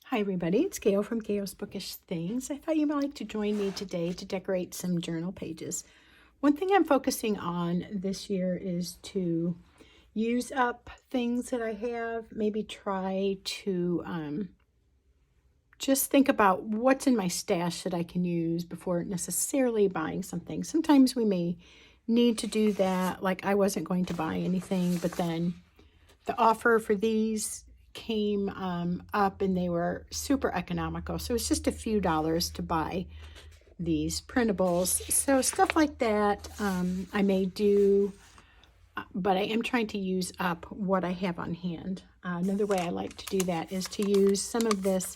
Hi everybody, it's Gail from Gail's Bookish Things. I thought you might like to join me today to decorate some journal pages. One thing I'm focusing on this year is to use up things that I have, maybe try to just think about what's in my stash that I can use before necessarily buying something. Sometimes we may need to do that, like I wasn't going to buy anything, but then the offer for these came up and they were super economical. So it's just a few dollars to buy these printables. So stuff like that I may do, but I am trying to use up what I have on hand. Another way I like to do that is to use some of this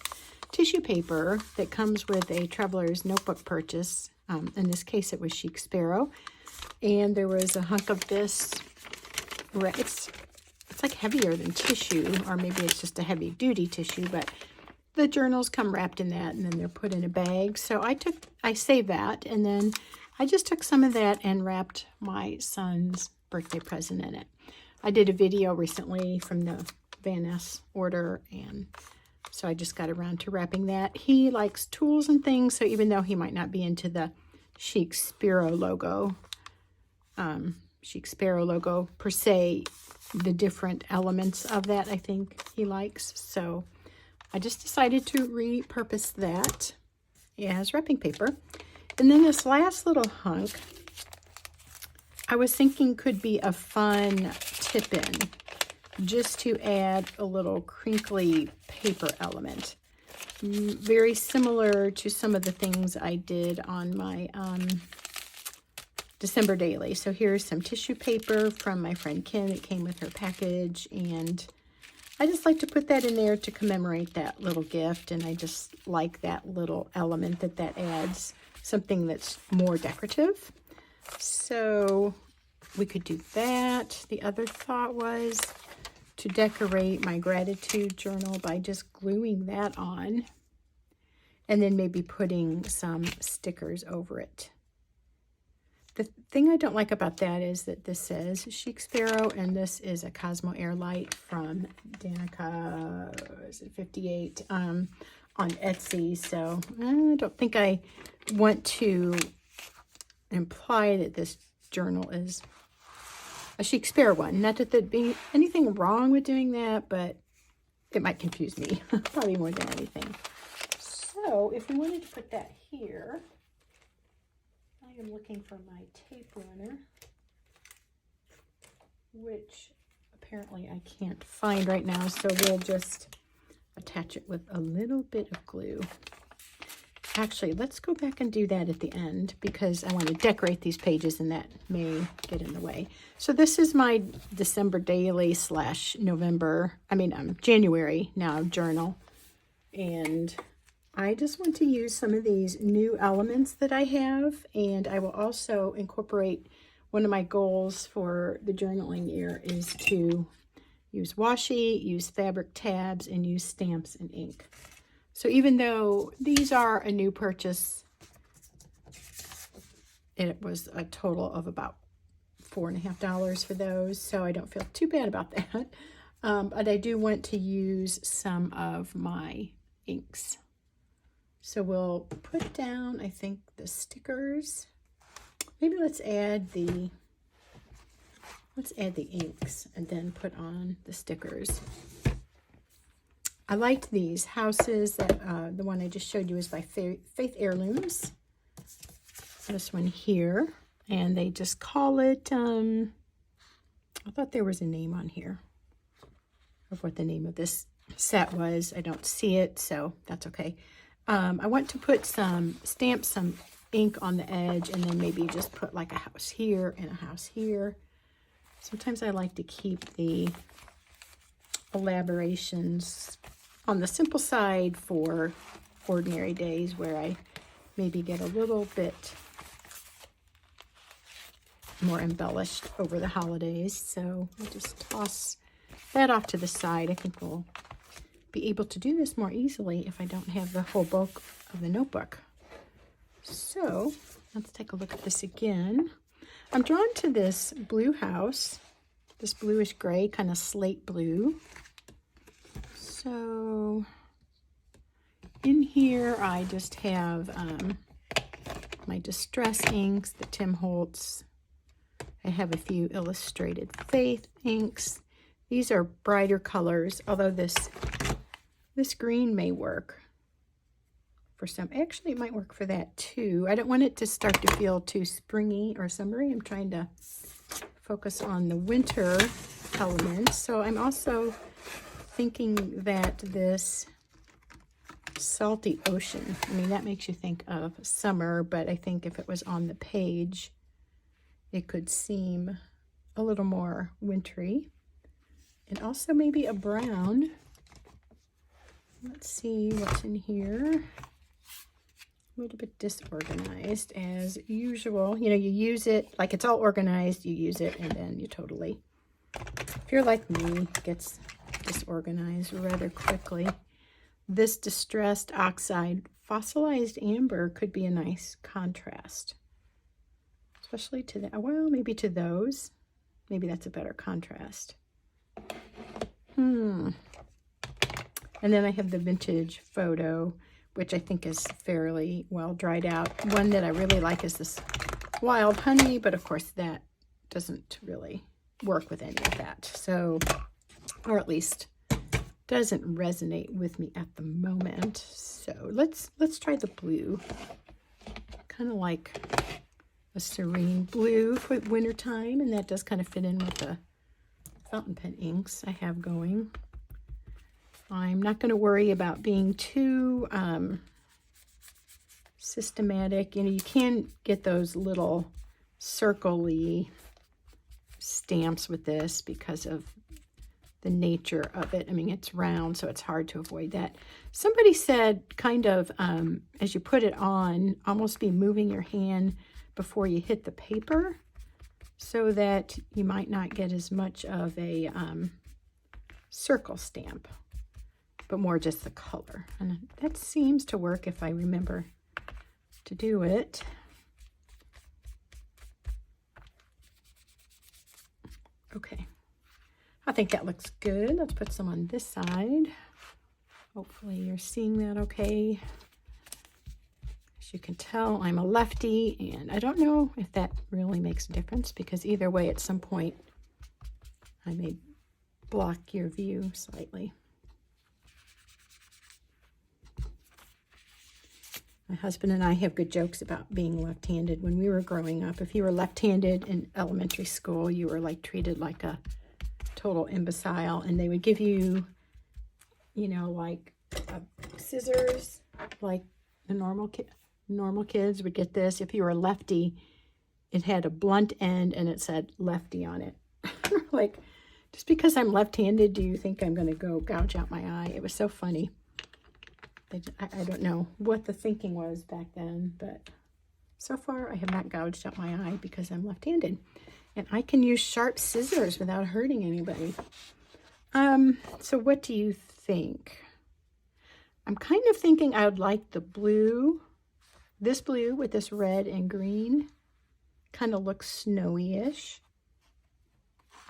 tissue paper that comes with a traveler's notebook purchase. In this case, it was Chic Sparrow. And there was a hunk of this. It's like heavier than tissue, or maybe it's just a heavy duty tissue, but the journals come wrapped in that and then they're put in a bag. So I saved that, and then I just took some of that and wrapped my son's birthday present in it. I did a video recently from the Van Ness order, and so I just got around to wrapping that. He likes tools and things, so even though he might not be into the Chic Sparrow logo per se, the different elements of that I think he likes. So I just decided to repurpose that as wrapping paper. And then this last little hunk, I was thinking could be a fun tip-in, just to add a little crinkly paper element. Very similar to some of the things I did on my December daily. So here's some tissue paper from my friend Kim that came with her package, and I just like to put that in there to commemorate that little gift, and I just like that little element that adds, something that's more decorative. So we could do that. The other thought was to decorate my gratitude journal by just gluing that on and then maybe putting some stickers over it. The thing I don't like about that is that this says Chic Sparrow, and this is a Cosmo Airlight from Danica, is it 58, on Etsy. So I don't think I want to imply that this journal is a Chic Sparrow one. Not that there'd be anything wrong with doing that, but it might confuse me, probably more than anything. So if we wanted to put that here, I am looking for my tape runner, which apparently I can't find right now, so we'll just attach it with a little bit of glue. Actually, let's go back and do that at the end, because I want to decorate these pages and that may get in the way. So this is my December daily / January now journal, and I just want to use some of these new elements that I have, and I will also incorporate, one of my goals for the journaling year is to use washi, use fabric tabs, and use stamps and ink. So even though these are a new purchase, it was a total of about $4.50 for those, so I don't feel too bad about that. But I do want to use some of my inks. So we'll put down, I think, the stickers. Maybe let's add the inks and then put on the stickers. I liked these houses. That the one I just showed you is by Faith Heirlooms. This one here, and they just call it. I thought there was a name on here of what the name of this set was. I don't see it, so that's okay. I want to put some stamps, some ink on the edge, and then maybe just put like a house here and a house here. Sometimes I like to keep the elaborations on the simple side for ordinary days where I maybe get a little bit more embellished over the holidays. So I'll just toss that off to the side. I think we'll be able to do this more easily if I don't have the whole bulk of the notebook. So let's take a look at this again. I'm drawn to this blue house, this bluish gray, kind of slate blue. So in here, I just have my Distress inks, the Tim Holtz. I have a few Illustrated Faith inks. These are brighter colors, although this green may work for some. Actually, it might work for that too. I don't want it to start to feel too springy or summery. I'm trying to focus on the winter elements. So I'm also thinking that this Salty Ocean, I mean, that makes you think of summer, but I think if it was on the page, it could seem a little more wintry. And also maybe a brown. Let's see what's in here. A little bit disorganized as usual. You know, you use it, like it's all organized, you use it, and then you totally, if you're like me, it gets disorganized rather quickly. This Distressed Oxide Fossilized Amber could be a nice contrast. Especially to that, well, maybe to those. Maybe that's a better contrast. And then I have the Vintage Photo, which I think is fairly well dried out. One that I really like is this Wild Honey, but of course that doesn't really work with any of that. So, or at least doesn't resonate with me at the moment. So let's try the blue. Kind of like a serene blue for wintertime, and that does kind of fit in with the fountain pen inks I have going. I'm not going to worry about being too systematic. You know, you can get those little circle-y stamps with this because of the nature of it. I mean, it's round, so it's hard to avoid that. Somebody said kind of, as you put it on, almost be moving your hand before you hit the paper so that you might not get as much of a circle stamp, but more just the color. And that seems to work if I remember to do it. Okay, I think that looks good. Let's put some on this side. Hopefully you're seeing that okay. As you can tell, I'm a lefty, and I don't know if that really makes a difference because either way, at some point, I may block your view slightly. My husband and I have good jokes about being left-handed. When we were growing up, if you were left-handed in elementary school, you were like treated like a total imbecile, and they would give you, you know, like scissors, like the normal kids would get this. If you were a lefty, it had a blunt end and it said lefty on it. Like, just because I'm left-handed, do you think I'm going to go gouge out my eye? It was so funny. I don't know what the thinking was back then, but so far I have not gouged out my eye because I'm left-handed. And I can use sharp scissors without hurting anybody. So what do you think? I'm kind of thinking I would like the blue, this blue with this red and green. Kind of looks snowy-ish.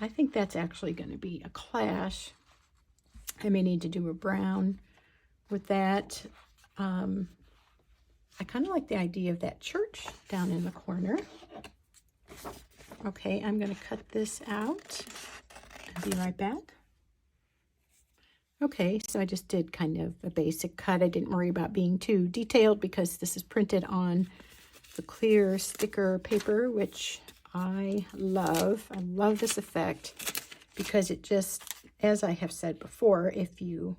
I think that's actually going to be a clash. I may need to do a brown with that. I kind of like the idea of that church down in the corner. Okay, I'm going to cut this out. I'll be right back. Okay, so I just did kind of a basic cut. I didn't worry about being too detailed because this is printed on the clear sticker paper, which I love. I love this effect because it just, as I have said before, if you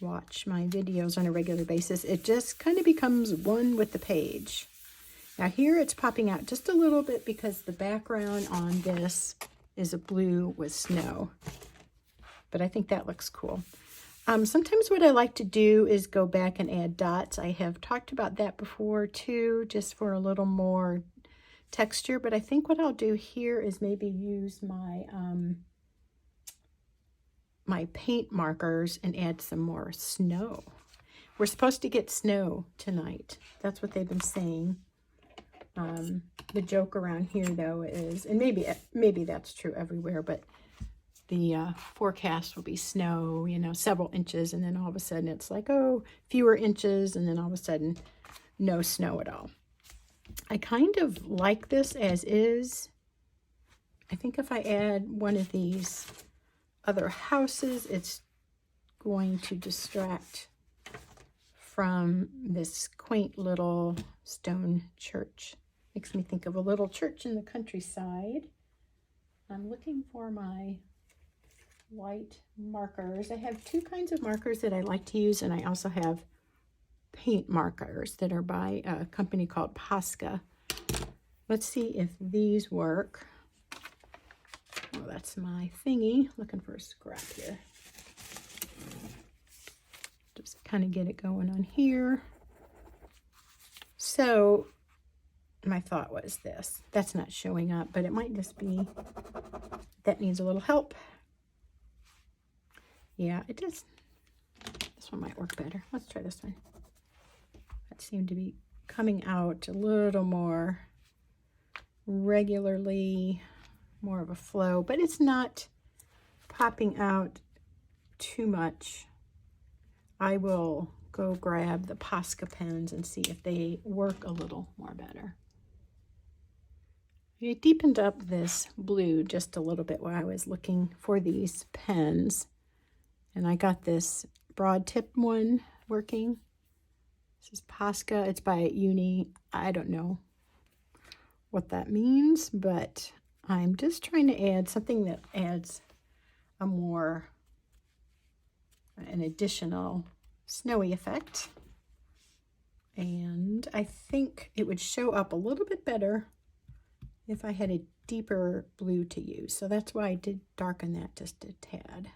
watch my videos on a regular basis, it just kind of becomes one with the page. Now here it's popping out just a little bit because the background on this is a blue with snow. But I think that looks cool. Sometimes what I like to do is go back and add dots. I have talked about that before too, just for a little more texture. But I think what I'll do here is maybe use my my paint markers and add some more snow. We're supposed to get snow tonight. That's what they've been saying. The joke around here though is, and maybe that's true everywhere, but the forecast will be snow, you know, several inches, and then all of a sudden it's like, oh, fewer inches, and then all of a sudden no snow at all. I kind of like this as is. I think if I add one of these other houses, it's going to distract from this quaint little stone church. Makes me think of a little church in the countryside. I'm looking for my white markers. I have two kinds of markers that I like to use, and I also have paint markers that are by a company called Posca. Let's see if these work. Oh, that's my thingy. Looking for a scrap here. Just kind of get it going on here. So my thought was this. That's not showing up, but it might just be that needs a little help. Yeah, it does. This one might work better. Let's try this one. That seemed to be coming out a little more regularly, more of a flow, but it's not popping out too much. I will go grab the Posca pens and see if they work a little more better. I deepened up this blue just a little bit while I was looking for these pens, and I got this broad tip one working. This is Posca. It's by Uni. I don't know what that means, but I'm just trying to add something that adds an additional snowy effect. And I think it would show up a little bit better if I had a deeper blue to use. So that's why I did darken that just a tad.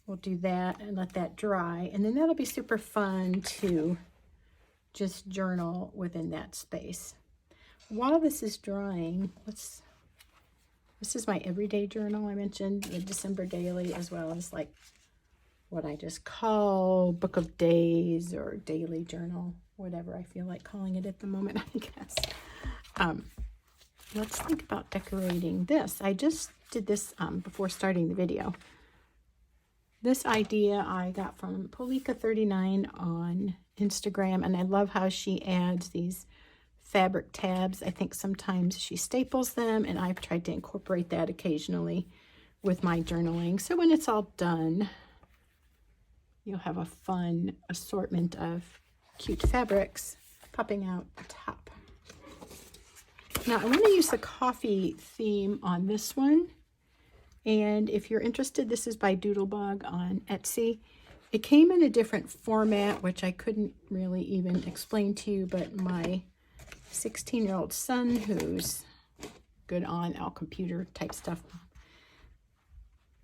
We'll do that and let that dry, and then that'll be super fun to just journal within that space. While this is drying, this is my everyday journal I mentioned, the December daily, as well as like what I just call book of days or daily journal, whatever I feel like calling it at the moment, I guess. Let's think about decorating this. I just did this before starting the video. This idea I got from Polika39 on Instagram, and I love how she adds these fabric tabs. I think sometimes she staples them, and I've tried to incorporate that occasionally with my journaling. So when it's all done, you'll have a fun assortment of cute fabrics popping out the top. Now I want to use the coffee theme on this one. And if you're interested, this is by Doodlebug on Etsy. It came in a different format, which I couldn't really even explain to you, but my 16-year-old son, who's good on all computer type stuff,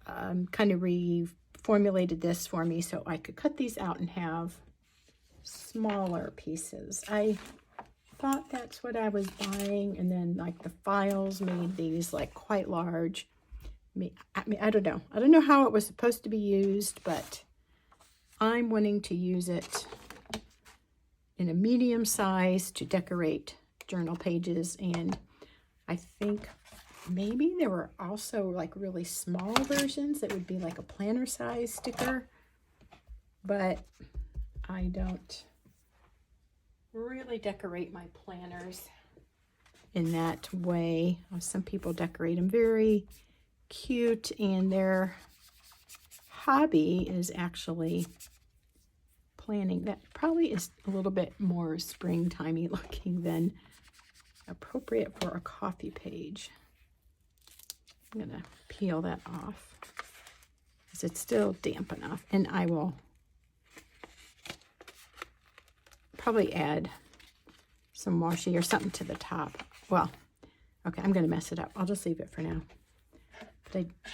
kind of reformulated this for me so I could cut these out and have smaller pieces. I thought that's what I was buying, and then like the files made these like quite large. I mean, I don't know. I don't know how it was supposed to be used, but I'm wanting to use it in a medium size to decorate journal pages. And I think maybe there were also like really small versions that would be like a planner size sticker, but I don't really decorate my planners in that way. Some people decorate them very cute, and their hobby is actually planning. That probably is a little bit more springtimey looking than appropriate for a coffee page. I'm gonna peel that off because it's still damp enough, and I will probably add some washi or something to the top. Well, okay, I'm gonna mess it up. I'll just leave it for now. But I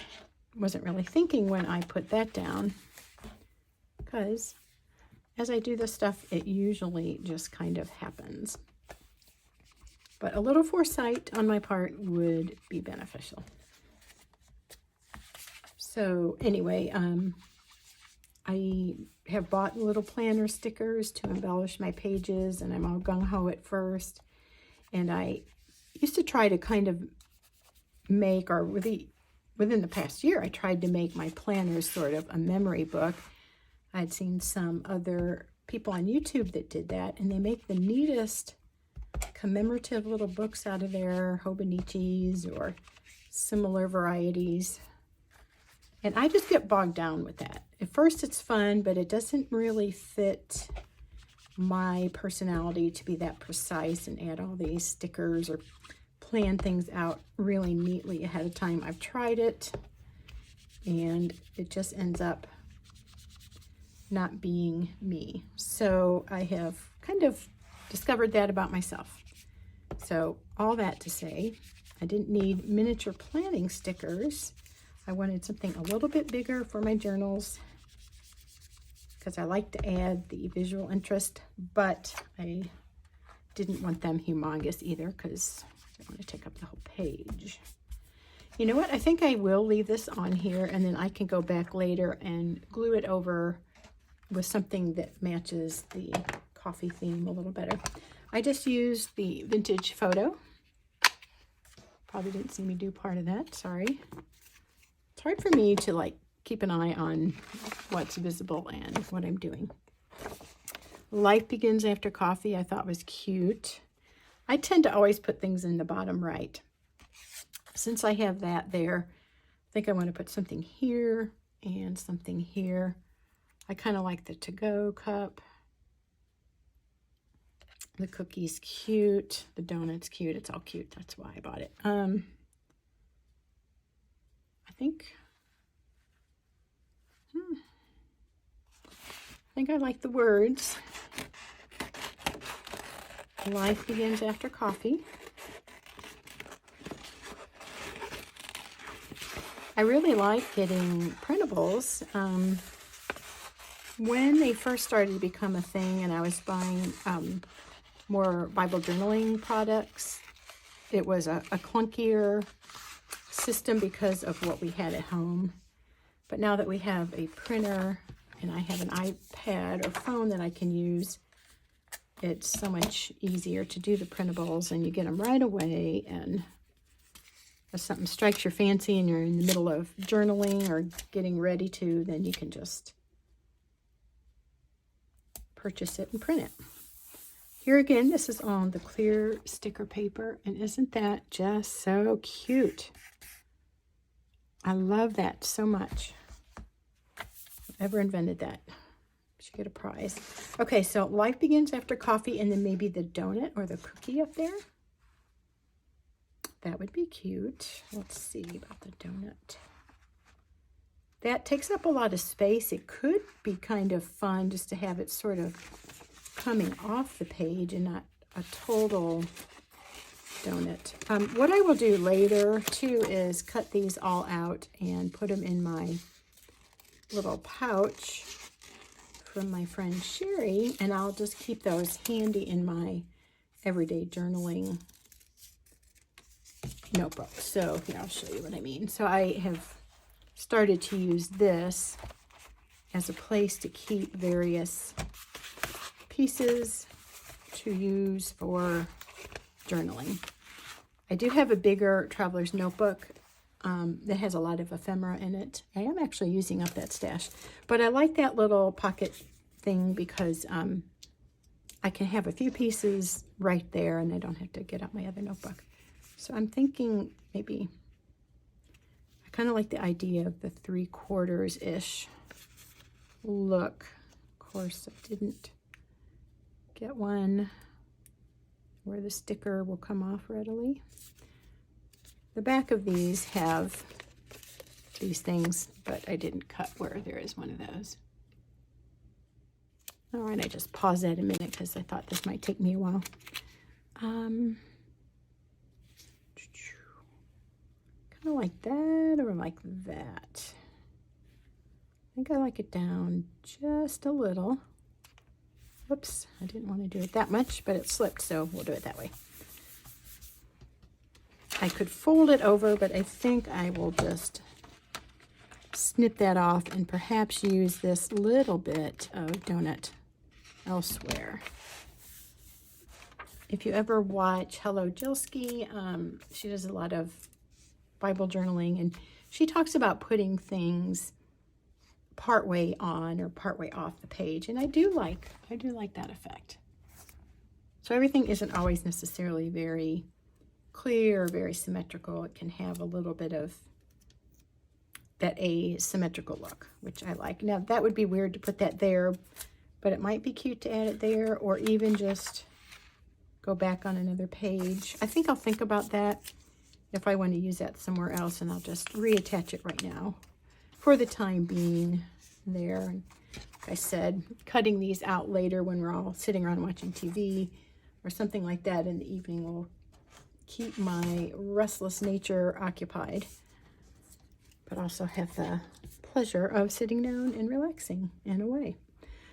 wasn't really thinking when I put that down, because as I do this stuff, it usually just kind of happens. But a little foresight on my part would be beneficial. So anyway, I have bought little planner stickers to embellish my pages, and I'm all gung-ho at first. And I used to try to kind of make, or really within the past year, I tried to make my planners sort of a memory book. I'd seen some other people on YouTube that did that, and they make the neatest commemorative little books out of their Hobonichis or similar varieties. And I just get bogged down with that. At first it's fun, but it doesn't really fit my personality to be that precise and add all these stickers or plan things out really neatly ahead of time. I've tried it and it just ends up not being me. So I have kind of discovered that about myself. So all that to say, I didn't need miniature planning stickers. I wanted something a little bit bigger for my journals because I like to add the visual interest, but I didn't want them humongous either because I want to take up the whole page. You know what? I think I will leave this on here, and then I can go back later and glue it over with something that matches the coffee theme a little better. I just used the vintage photo. Probably didn't see me do part of that, sorry. It's hard for me to like keep an eye on what's visible and what I'm doing. Life Begins After Coffee I thought was cute. I tend to always put things in the bottom right. Since I have that there, I think I want to put something here and something here. I kind of like the to-go cup. The cookie's cute. The donut's cute. It's all cute. That's why I bought it. I think I like the words. Life Begins After Coffee. I really like getting printables. When they first started to become a thing and I was buying more Bible journaling products, it was a clunkier system because of what we had at home. But now that we have a printer and I have an iPad or phone that I can use, it's so much easier to do the printables, and you get them right away. And if something strikes your fancy and you're in the middle of journaling or getting ready to, then you can just purchase it and print it. Here again, this is on the clear sticker paper, and isn't that just so cute? I love that so much. Whoever invented that should get a prize. Okay, so Life Begins After Coffee, and then maybe the donut or the cookie up there. That would be cute. Let's see about the donut. That takes up a lot of space. It could be kind of fun just to have it sort of coming off the page and not a total donut. What I will do later too is cut these all out and put them in my little pouch from my friend Sherry, and I'll just keep those handy in my everyday journaling notebook. So here, I'll show you what I mean. So I have started to use this as a place to keep various pieces to use for journaling. I do have a bigger traveler's notebook that has a lot of ephemera in it. I am actually using up that stash, but I like that little pocket thing because I can have a few pieces right there and I don't have to get out my other notebook. So I'm thinking maybe, I kind of like the idea of the 3/4-ish look. Of course, I didn't get one where the sticker will come off readily. The back of these have these things, but I didn't cut where there is one of those. All right, I just paused that a minute because I thought this might take me a while. Kind of like that or like that. I think I like it down just a little. Whoops, I didn't want to do it that much, but it slipped, so we'll do it that way. I could fold it over, but I think I will just snip that off and perhaps use this little bit of donut elsewhere. If you ever watch Hello Jilski, she does a lot of Bible journaling, and she talks about putting things partway on or partway off the page, and I do like that effect. So everything isn't always necessarily very clear or very symmetrical. It can have a little bit of that asymmetrical look, which I like. Now that would be weird to put that there, but it might be cute to add it there, or even just go back on another page. I think I'll think about that if I want to use that somewhere else, and I'll just reattach it right now for the time being there. Like I said, cutting these out later when we're all sitting around watching TV or something like that in the evening will keep my restless nature occupied, but also have the pleasure of sitting down and relaxing in a way.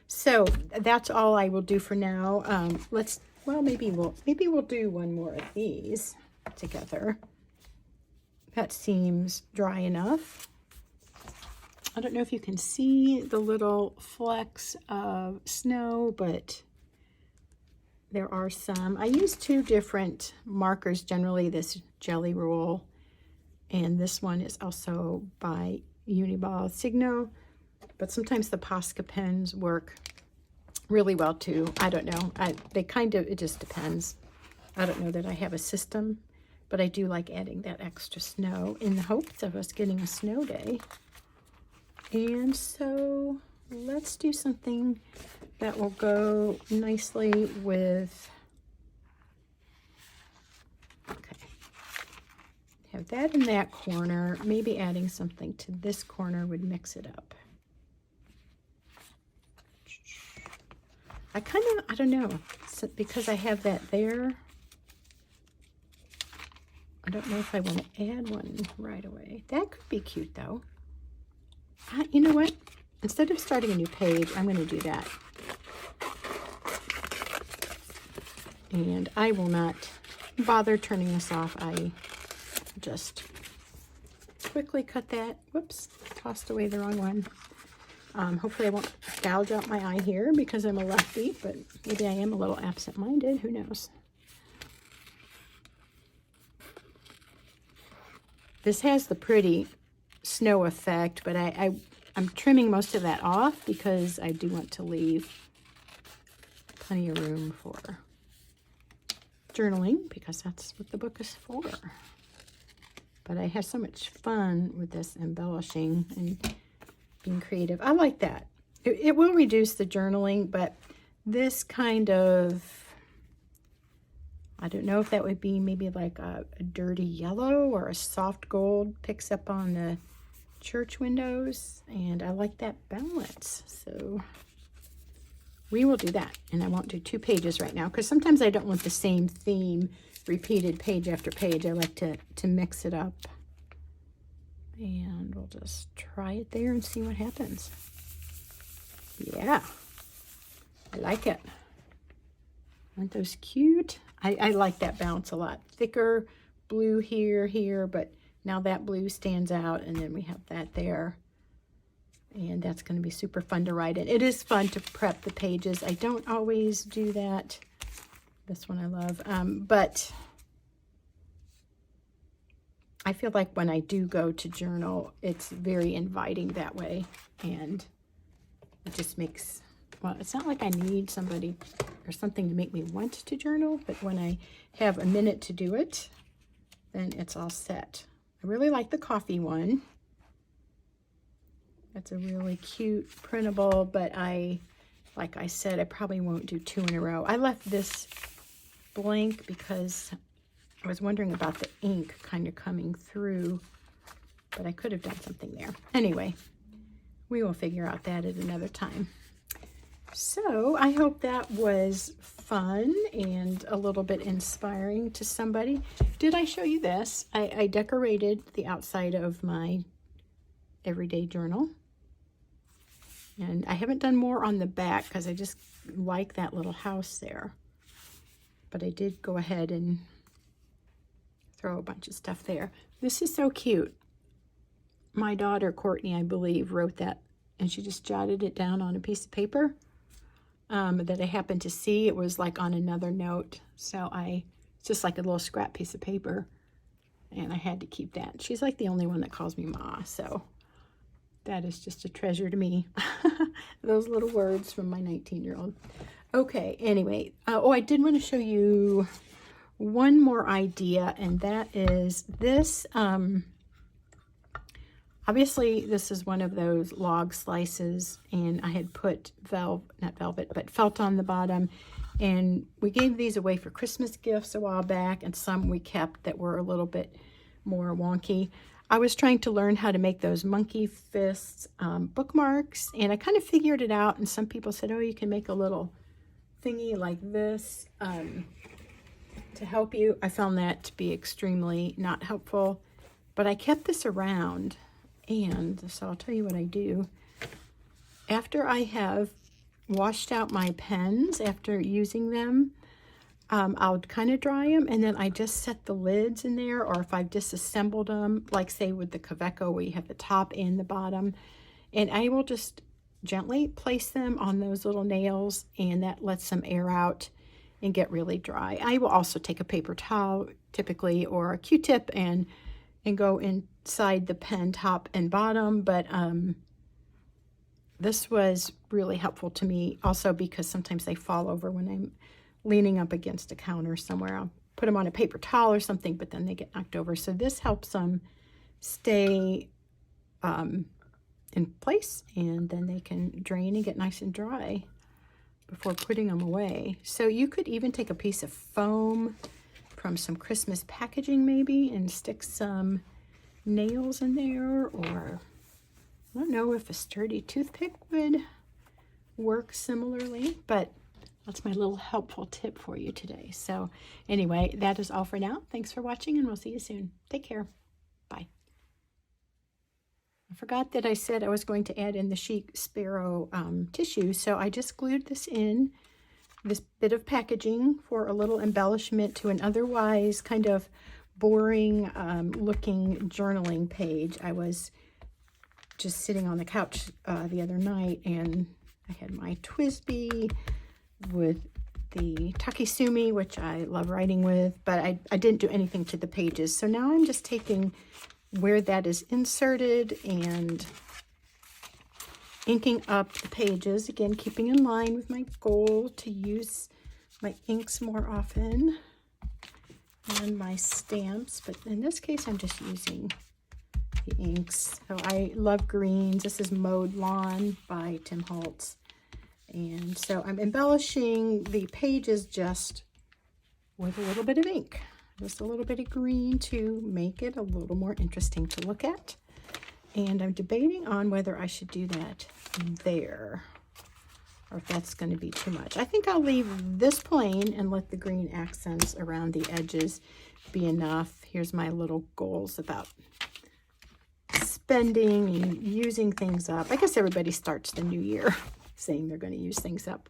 So that's all I will do for now. Maybe we'll do one more of these together. That seems dry enough. I don't know if you can see the little flecks of snow, but there are some. I use two different markers generally, this Jelly Roll, and this one is also by Uniball Signo, but sometimes the Posca pens work really well too. I don't know. It just depends. I don't know that I have a system, but I do like adding that extra snow in the hopes of us getting a snow day. And so let's do something that will go nicely with, okay, have that in that corner. Maybe adding something to this corner would mix it up. I don't know, because I have that there. I don't know if I want to add one right away. That could be cute though. You know what? Instead of starting a new page, I'm going to do that. And I will not bother turning this off. I just quickly cut that. Whoops, tossed away the wrong one. Hopefully I won't gouge out my eye here because I'm a lefty, but maybe I am a little absent-minded. Who knows? This has the pretty snow effect, but I'm trimming most of that off because I do want to leave plenty of room for journaling, because that's what the book is for. But I have so much fun with this embellishing and being creative. I like that. It will reduce the journaling, but this kind of, I don't know if that would be maybe like a dirty yellow or a soft gold, picks up on the church windows, and I like that balance. So we will do that, and I won't do 2 pages right now because sometimes I don't want the same theme repeated page after page. I like to mix it up, and we'll just try it there and see what happens. Yeah, I like it. Aren't those cute? I like that balance a lot. Thicker blue here, but now that blue stands out, and then we have that there. And that's going to be super fun to write in. It is fun to prep the pages. I don't always do that. This one I love. But I feel like when I do go to journal, it's very inviting that way. And it just makes, well, it's not like I need somebody or something to make me want to journal, but when I have a minute to do it, then it's all set. I really like the coffee one. That's a really cute printable, but like I said, I probably won't do 2 in a row. I left this blank because I was wondering about the ink kind of coming through, but I could have done something there. Anyway, we will figure out that at another time. So I hope that was fun and a little bit inspiring to somebody. Did I show you this? I decorated the outside of my everyday journal. And I haven't done more on the back because I just like that little house there. But I did go ahead and throw a bunch of stuff there. This is so cute. My daughter, Courtney, I believe, wrote that, and she just jotted it down on a piece of paper that I happened to see. It was like on another note. So it's just like a little scrap piece of paper. And I had to keep that. She's like the only one that calls me Ma, so that is just a treasure to me. Those little words from my 19-year-old. Okay, anyway. Oh, I did want to show you one more idea, and that is this. Obviously, this is one of those log slices, and I had put not velvet, but felt on the bottom. And we gave these away for Christmas gifts a while back, and some we kept that were a little bit more wonky. I was trying to learn how to make those monkey fists bookmarks, and I kind of figured it out, and some people said, oh, you can make a little thingy like this to help you. I found that to be extremely not helpful, but I kept this around, and so I'll tell you what I do. After I have washed out my pens after using them, I'll kind of dry them, and then I just set the lids in there, or if I've disassembled them, like say with the Kaweco where you have the top and the bottom, and I will just gently place them on those little nails, and that lets them air out and get really dry. I will also take a paper towel typically, or a Q-tip, and go inside the pen top and bottom, but this was really helpful to me also because sometimes they fall over when I'm leaning up against a counter somewhere. I'll put them on a paper towel or something, but then they get knocked over. So this helps them stay in place, and then they can drain and get nice and dry before putting them away. So you could even take a piece of foam from some Christmas packaging maybe and stick some nails in there, or I don't know if a sturdy toothpick would work similarly, but that's my little helpful tip for you today. So anyway, that is all for now. Thanks for watching, and we'll see you soon. Take care. Bye. I forgot that I said I was going to add in the Chic Sparrow tissue, so I just glued this in, this bit of packaging, for a little embellishment to an otherwise kind of boring looking journaling page. I was just sitting on the couch the other night, and I had my TWSBI with the Takesumi, which I love writing with, but I didn't do anything to the pages. So now I'm just taking where that is inserted and inking up the pages, again keeping in line with my goal to use my inks more often and my stamps, but in this case I'm just using the inks. So I love greens. This is Mowed Lawn by Tim Holtz, and so I'm embellishing the pages just with a little bit of ink, just a little bit of green to make it a little more interesting to look at. And I'm debating on whether I should do that there, or if that's going to be too much. I think I'll leave this plain and let the green accents around the edges be enough. Here's my little goals about spending and using things up. I guess everybody starts the new year saying they're going to use things up.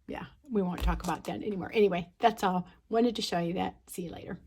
Yeah, we won't talk about that anymore. Anyway, that's all. Wanted to show you that. See you later.